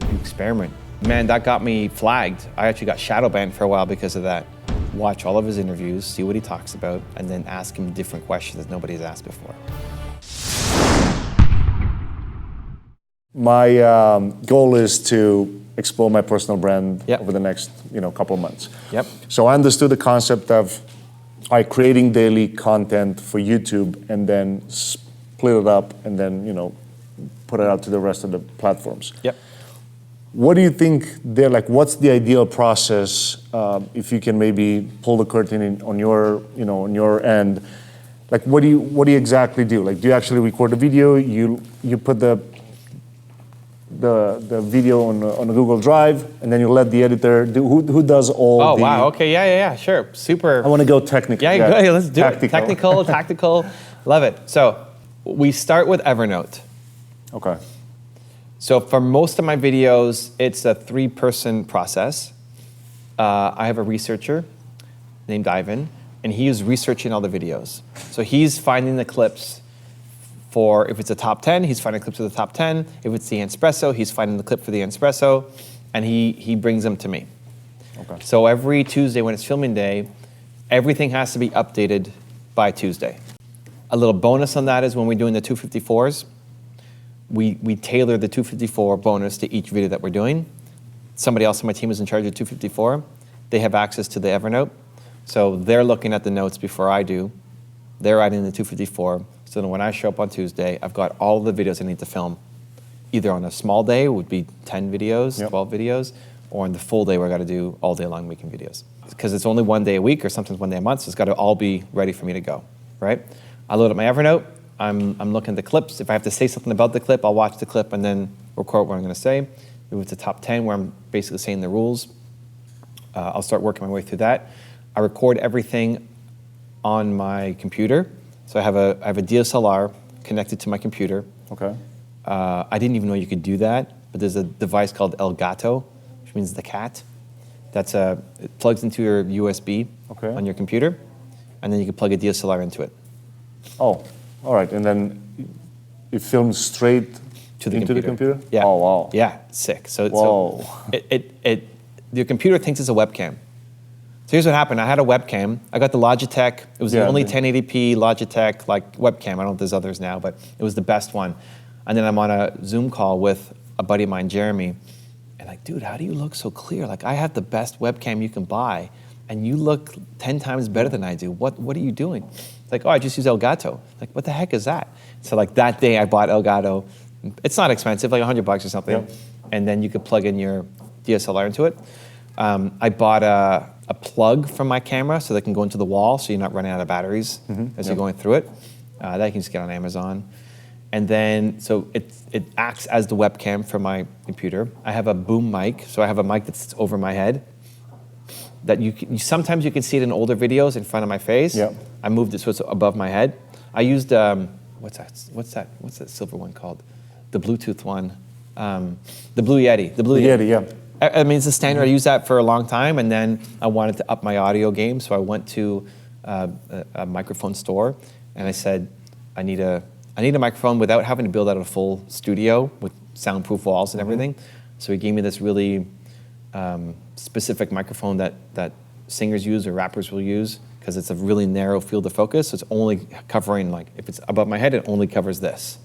You experiment. Man, that got me flagged. I actually got shadow banned for a while because of that. Watch all of his interviews, see what he talks about, and then ask him different questions that nobody's asked before. My goal is to explore my personal brand Yep. over the next couple of months. Yep. So I understood the concept of creating daily content for YouTube and then split it up and then put it out to the rest of the platforms. Yep. What do you think there? Like, what's the ideal process? If you can maybe pull the curtain on your end, like what do you exactly do? Like, do you actually record a video? You put the video on a Google Drive, and then you let the editor do. Who does all? Oh the, wow! Okay, yeah, sure, super. I want to go technical. Yeah, go ahead, let's do tactical. it. Technical, tactical, love it. So we start with Evernote. Okay. So for most of my videos, it's a 3-person process. I have a researcher named Ivan, and he is researching all the videos. So he's finding the clips for, if it's a top 10, he's finding clips of the top 10. If it's the espresso, he's finding the clip for the espresso, and he brings them to me. Okay. So every Tuesday when it's filming day, everything has to be updated by Tuesday. A little bonus on that is when we're doing the 254s, we tailor the 254 bonus to each video that we're doing. Somebody else on my team is in charge of 254. They have access to the Evernote. So they're looking at the notes before I do. They're adding the 254. So then when I show up on Tuesday, I've got all the videos I need to film. Either on a small day, it would be 10 videos, Yep. 12 videos, or on the full day where I got to do all day long weekend videos. Because it's only one day a week or sometimes one day a month, so it's got to all be ready for me to go, right? I load up my Evernote. I'm looking at the clips. If I have to say something about the clip, I'll watch the clip and then record what I'm going to say. If it's a top 10 where I'm basically saying the rules, I'll start working my way through that. I record everything on my computer. So I have a DSLR connected to my computer. Okay. I didn't even know you could do that, but there's a device called El Gato, which means the cat. It plugs into your USB on your computer, and then you can plug a DSLR into it. Oh, all right. And then it films straight into the computer? Yeah. Oh, wow. Yeah, sick. So, Whoa. so your computer thinks it's a webcam. So here's what happened. I had a webcam. I got the Logitech. It was the only 1080p Logitech webcam. I don't know if there's others now, but it was the best one. And then I'm on a Zoom call with a buddy of mine, Jeremy, and like, dude, how do you look so clear? Like, I have the best webcam you can buy, and you look 10 times better than I do. What are you doing? It's like, oh, I just use Elgato. Like, what the heck is that? So like that day I bought Elgato. It's not expensive, like $100 or something. Yep. And then you could plug in your DSLR into it. I bought a plug from my camera so they can go into the wall so you're not running out of batteries as you're going through it. That you can just get on Amazon. And then, so it acts as the webcam for my computer. I have a boom mic, so I have a mic that's over my head. That sometimes you can see it in older videos in front of my face. Yep. I moved it so it's above my head. I used what's that silver one called? The Bluetooth one, the Blue Yeti. The Blue Yeti, yeah. I mean, it's a standard. I used that for a long time, and then I wanted to up my audio game, so I went to a microphone store, and I said, I need a microphone without having to build out a full studio with soundproof walls and everything. So he gave me this really specific microphone that singers use or rappers will use because it's a really narrow field of focus. So it's only covering, like, if it's above my head, it only covers this,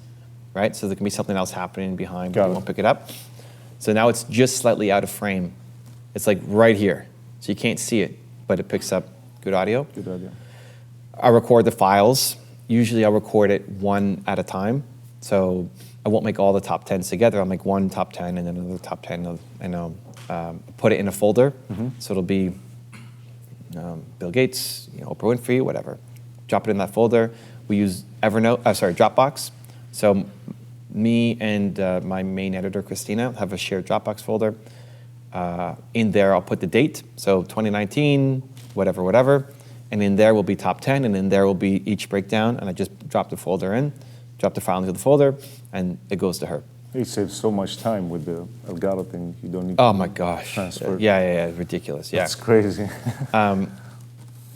right? So there can be something else happening behind, but you won't pick it up. So now it's just slightly out of frame. It's like right here. So you can't see it, but it picks up good audio. Good audio. I record the files. Usually I'll record it one at a time. So I won't make all the top 10s together. I'll make one top 10 and then another top 10 and I'll put it in a folder. So it'll be Bill Gates, Oprah Winfrey, whatever. Drop it in that folder. We use Dropbox. So me and my main editor, Christina, have a shared Dropbox folder. In there, I'll put the date, so 2019, whatever. And in there will be top 10, and in there will be each breakdown, and I just drop the folder in, drop the file into the folder, and it goes to her. It saves so much time with the Elgato thing. You don't need Oh my gosh. transfer. Yeah, ridiculous, yeah. It's crazy.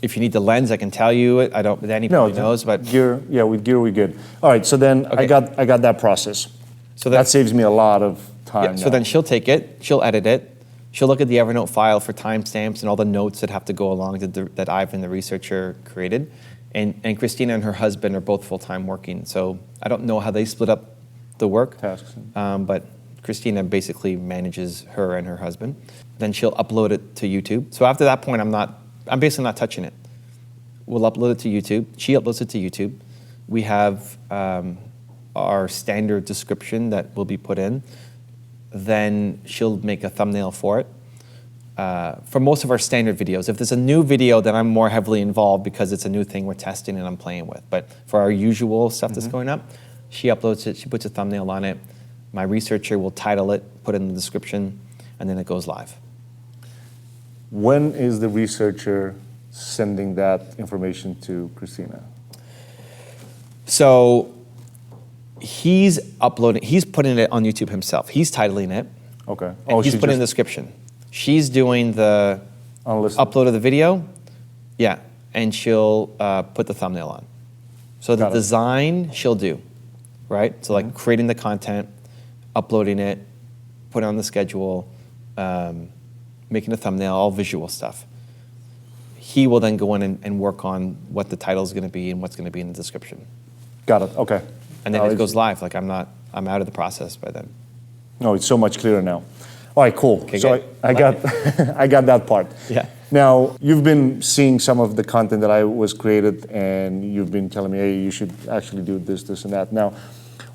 If you need the lens, I can tell you it. I don't, anybody knows, but. Gear, yeah, with gear we're good. All right, so then Okay. I got that process. So that saves me a lot of time. So then she'll take it, she'll edit it, she'll look at the Evernote file for timestamps and all the notes that have to go along that Ivan, the researcher, created. And Christina and her husband are both full-time working. So I don't know how they split up the work. Tasks. But Christina basically manages her and her husband. Then she'll upload it to YouTube. So after that point, I'm basically not touching it. We'll upload it to YouTube. She uploads it to YouTube. We have our standard description that will be put in. Then she'll make a thumbnail for it. For most of our standard videos, if there's a new video, then I'm more heavily involved because it's a new thing we're testing and I'm playing with. But for our usual stuff that's going up, she uploads it, she puts a thumbnail on it. My researcher will title it, put it in the description, and then it goes live. When is the researcher sending that information to Christina? So he's putting it on YouTube himself. He's titling it. Okay. And he's putting in the description. She's doing the upload of the video. Yeah. And she'll put the thumbnail on. So the design she'll do, right? So like creating the content, uploading it, putting it on the schedule, making a thumbnail, all visual stuff. He will then go in and work on what the title is going to be and what's going to be in the description. Got it. Okay. And then it goes live. Like I'm out of the process by then. No, it's so much clearer now. All right, cool. Okay, so I got I got that part. Yeah. Now, you've been seeing some of the content that I was created, and you've been telling me, hey, you should actually do this, this, and that. Now,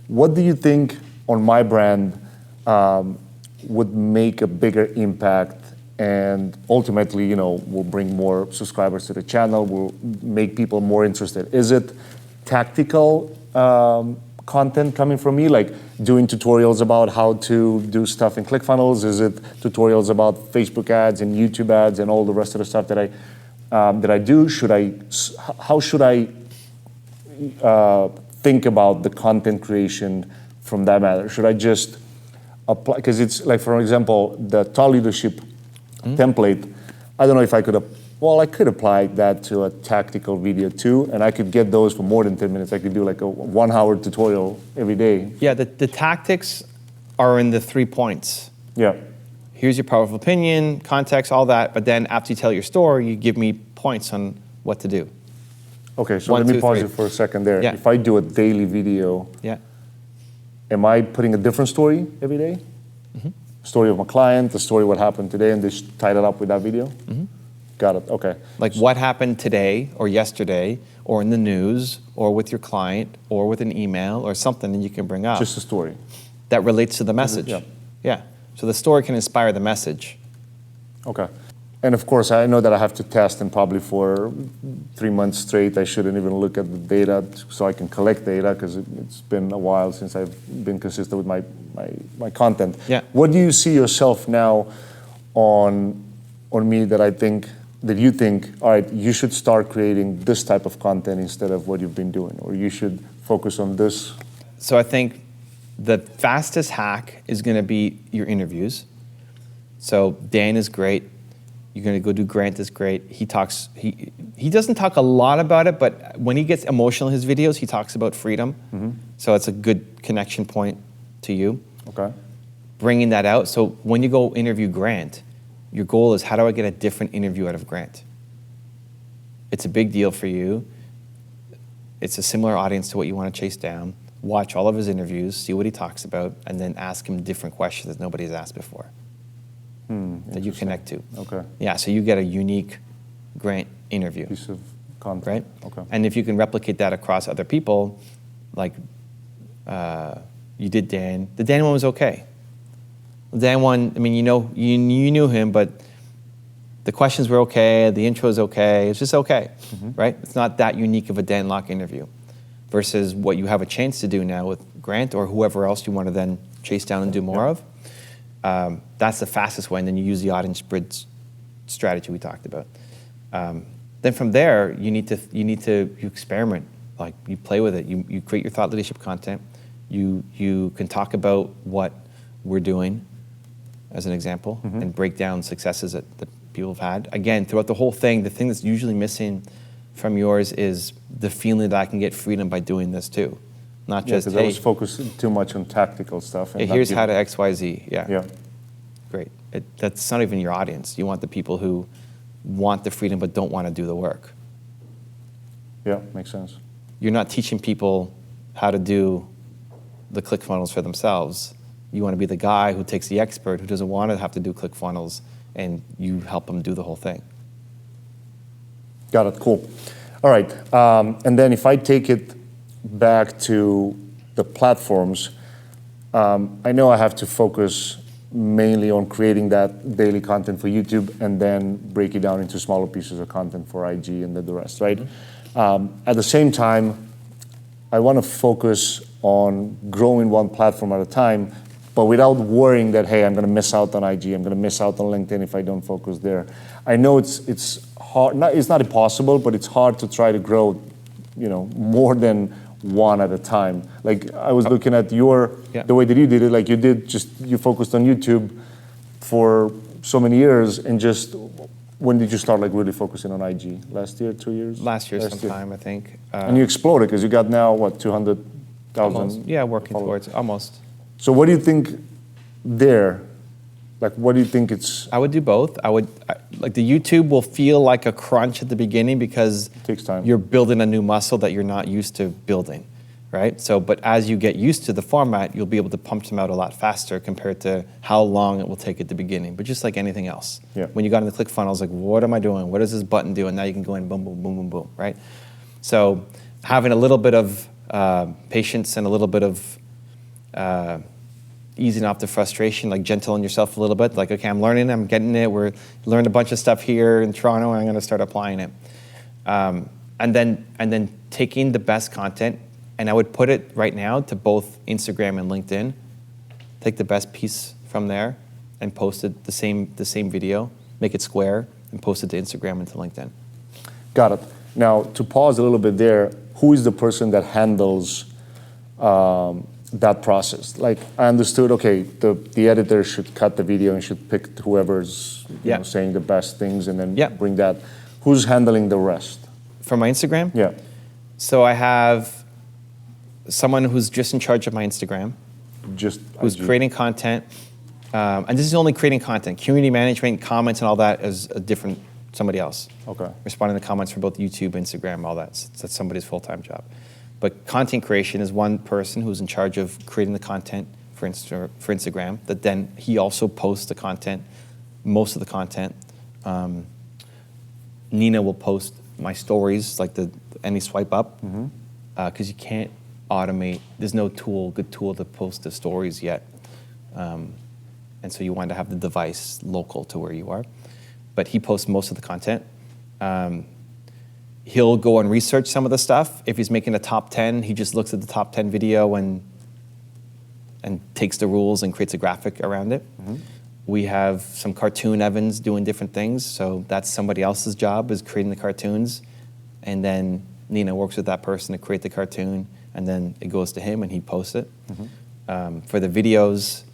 what do you think on my brand would make a bigger impact and ultimately, will bring more subscribers to the channel, will make people more interested? Is it tactical content coming from me, like doing tutorials about how to do stuff in ClickFunnels? Is it tutorials about Facebook ads and YouTube ads and all the rest of the stuff that I do? How should I think about the content creation from that matter? Should I just apply? Because it's like, for example, the thought leadership template. I don't know if I could. I could apply that to a tactical video too, and I could get those for more than 10 minutes. I could do like a 1-hour tutorial every day. Yeah, the tactics are in the 3 points. Yeah. Here's your powerful opinion, context, all that, but then after you tell your story, you give me points on what to do. Okay, so 1, let me 2, pause 3. you for a second there. Yeah. If I do a daily video, am I putting a different story every day? Story of my client, the story what happened today, and just tied it up with that video? Got it, okay. Like what happened today or yesterday or in the news or with your client or with an email or something that you can bring up. Just a story. That relates to the message. Yeah. So the story can inspire the message. Okay. And of course, I know that I have to test, and probably for 3 months straight, I shouldn't even look at the data so I can collect data, because it's been a while since I've been consistent with my content. Yeah. What do you see yourself now on me that you think, all right, you should start creating this type of content instead of what you've been doing, or you should focus on this? So I think the fastest hack is going to be your interviews. So Dan is great. You're going to go do Grant is great. He doesn't talk a lot about it, but when he gets emotional in his videos, he talks about freedom. So it's a good connection point to you. Okay. Bringing that out. So when you go interview Grant, your goal is, how do I get a different interview out of Grant? It's a big deal for you. It's a similar audience to what you want to chase down. Watch all of his interviews, see what he talks about, and then ask him different questions that nobody's asked before that you connect to. Okay. Yeah, so you get a unique Grant interview. Piece of content. Right? Okay. And if you can replicate that across other people, like you did Dan, the Dan one was okay. The Dan one, I mean, you knew him, but the questions were okay, the intro is okay, it's just okay, right? It's not that unique of a Dan Locke interview versus what you have a chance to do now with Grant or whoever else you want to then chase down and do more of. That's the fastest way, and then you use the audience bridge strategy we talked about. Then from there, you experiment, like you play with it. You create your thought leadership content. You can talk about what we're doing, as an example, and break down successes that people have had. Again, throughout the whole thing, the thing that's usually missing from yours is the feeling that I can get freedom by doing this too. not Yeah, just, because I hey, was focused too much on tactical stuff. And hey, not here's how giving- to X, Y, Z. Yeah, Yeah, great. That's not even your audience. You want the people who want the freedom but don't want to do the work. yeah, makes sense. You're not teaching people how to do the ClickFunnels for themselves. You want to be the guy who takes the expert who doesn't want to have to do ClickFunnels, and you help them do the whole thing. Got it, cool. All right, and then if I take it back to the platforms, I know I have to focus mainly on creating that daily content for YouTube and then break it down into smaller pieces of content for IG and then the rest, right? At the same time, I want to focus on growing one platform at a time, but without worrying that, hey, I'm going to miss out on IG, I'm going to miss out on LinkedIn if I don't focus there. I know it's hard, it's not impossible, but it's hard to try to grow, more than one at a time. Like I was looking at the way that you did it, like you focused on YouTube for so many years, and just when did you start like really focusing on IG? Last year, 2 years? Last year sometime, I think. And you exploded because you got now, what, 200,000? Yeah, working towards almost. So what do you think there? Like, what do you think it's... I would do both. Like the YouTube will feel like a crunch at the beginning because It takes time. You're building a new muscle that you're not used to building, right? So, but as you get used to the format, you'll be able to pump them out a lot faster compared to how long it will take at the beginning. But just like anything else, when you got into ClickFunnels, like, what am I doing? What does this button do? And now you can go in, boom, boom, boom, boom, boom, right? So having a little bit of patience and a little bit of easing off the frustration, like gentle on yourself a little bit, like, okay, I'm learning, I'm getting it, we're learned a bunch of stuff here in Toronto, and I'm gonna start applying it. And then taking the best content, and I would put it right now to both Instagram and LinkedIn, take the best piece from there and post it, the same video, make it square, and post it to Instagram and to LinkedIn. Got it. Now, to pause a little bit there, who is the person that handles that process? Like, I understood, okay, the editor should cut the video and should pick whoever's saying the best things and then bring that. Who's handling the rest? For my Instagram? Yeah. So I have someone who's just in charge of my Instagram, who's creating content. And this is only creating content. Community management, comments, and all that is a different somebody else. Okay. Responding to comments for both YouTube, Instagram, all that. That's somebody's full-time job. But content creation is one person who's in charge of creating the content for Instagram, that then he also posts the content, most of the content. Nina will post my stories, like any swipe up, because you can't automate. There's no good tool to post the stories yet. And so you want to have the device local to where you are. But he posts most of the content. He'll go and research some of the stuff. If he's making a top 10, he just looks at the top 10 video and takes the rules and creates a graphic around it. We have some cartoon Evans doing different things, so that's somebody else's job, is creating the cartoons. And then Nina works with that person to create the cartoon, and then it goes to him and he posts it. For the videos,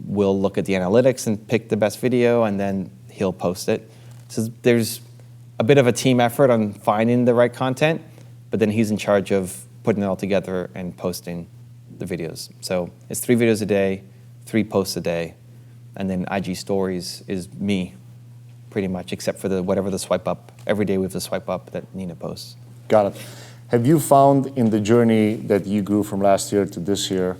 we'll look at the analytics and pick the best video, and then he'll post it. So there's a bit of a team effort on finding the right content, but then he's in charge of putting it all together and posting the videos. So it's 3 videos a day, 3 posts a day, and then IG stories is me, pretty much, except for whatever the swipe up. Every day we have the swipe up that Nina posts. Got it. Have you found in the journey that you grew from last year to this year,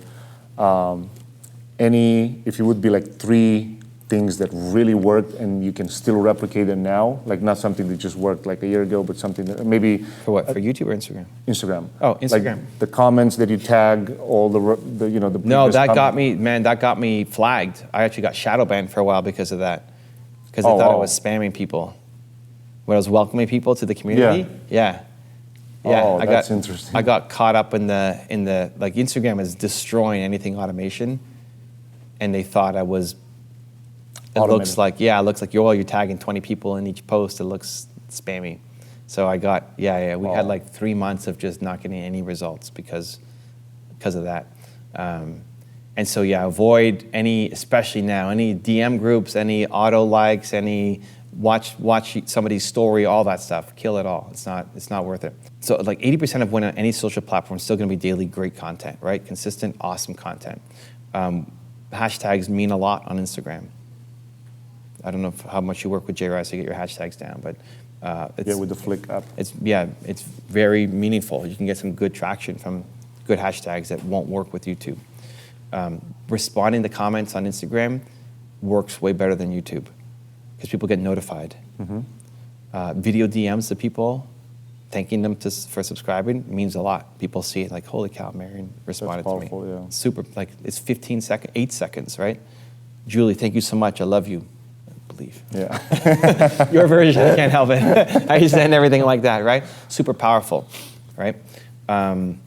if you would be like 3 things that really worked and you can still replicate them now? Like not something that just worked like a year ago, but something that maybe... For what, for YouTube or Instagram? Instagram. Oh, Instagram. Like the comments that you tag, all the No, that got me flagged. I actually got shadow banned for a while because of that. Because I thought I was spamming people. When I was welcoming people to the community. Yeah. Oh, that's interesting. I got caught up in the like Instagram is destroying anything automation, and they thought I was. It looks like you're tagging 20 people in each post. It looks spammy. So I got we had like 3 months of just not getting any results because of that. And so avoid any, especially now, any DM groups, any auto likes, any watch somebody's story, all that stuff. Kill it all. It's not worth it. So like 80% of win on any social platform is still going to be daily great content, right? Consistent, awesome content. Hashtags mean a lot on Instagram. I don't know how much you work with JRS to get your hashtags down, but with the Flick app. It's very meaningful. You can get some good traction from good hashtags that won't work with YouTube. Responding to comments on Instagram works way better than YouTube because people get notified. Video DMs to people, thanking them for subscribing means a lot. People see it like, holy cow, Marion responded That's powerful, to me. Yeah. Super, like it's 8 seconds, right? Julie, thank you so much. I love you. Believe. Yeah. Your version, I can't help it. I used to end everything like that, right? Super powerful, right? And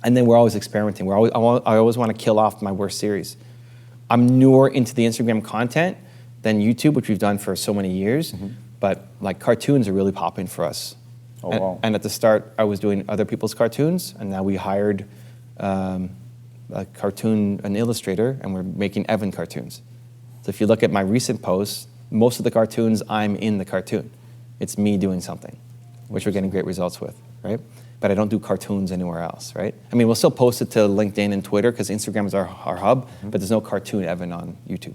then we're always experimenting. I always want to kill off my worst series. I'm newer into the Instagram content than YouTube, which we've done for so many years, but like cartoons are really popping for us. Oh, wow. And at the start, I was doing other people's cartoons, and now we hired an illustrator, and we're making Evan cartoons. So if you look at my recent posts, most of the cartoons, I'm in the cartoon. It's me doing something, which we're getting great results with, right? But I don't do cartoons anywhere else, right? I mean, we'll still post it to LinkedIn and Twitter because Instagram is our hub, but there's no cartoon Evan on YouTube.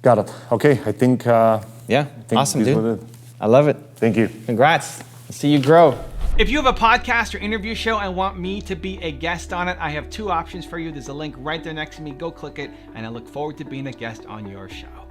Got it. Okay, I think Awesome, this dude. was it. I love it. Thank you. Congrats. See you grow. If you have a podcast or interview show and want me to be a guest on it, I have 2 options for you. There's a link right there next to me. Go click it, and I look forward to being a guest on your show.